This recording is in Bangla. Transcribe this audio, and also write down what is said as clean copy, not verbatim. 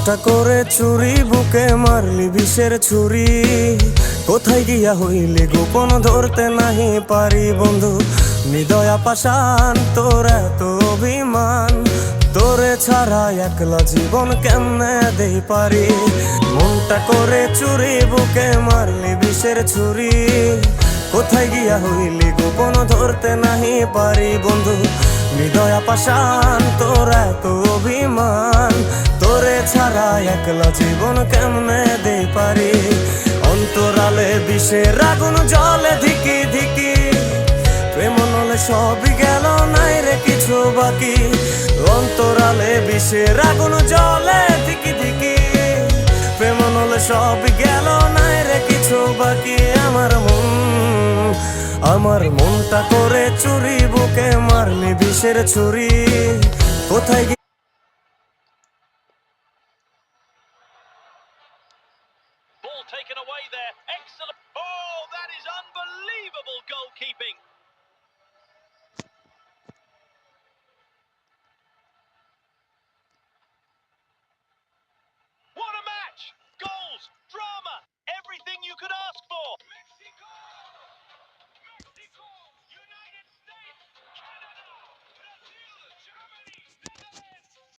মনটা করে চুরি বুকে মারলি বিষের ছুরি। কোথায় গিয়া হইলি গোপন ধরতে নাহি পারি বন্ধু। হৃদয়া পাষাণ তোর এত অভিমান, তোরে ছাড়া একলা জীবন কেমনে দেই পারি। মনটা করে চুরি বুকে মারলি বিষের ছুরি। কোথায় গিয়া হইলি গোপন ধরতে নাহি পারি বন্ধু। হৃদয়া পাষাণ তোর এত অভিমান, তোরে ছাড়া একলা জীবন কেমনে দেই পারি। অন্তরালে বিষের আগুন জ্বলে ধিকি ধিকি, প্রেম নলে সবই গেল নাই রে কিছু বাকি। অন্তরালে বিষের আগুন জ্বলে ধিকি ধিকি, প্রেম নলে সবই গেল নাই রে কিছু বাকি। আমার মনটা করে চুরি বুকে মারলি বিষের ছুরি। কোথায় Ball taken away there. Excellent. Oh, that is unbelievable goalkeeping.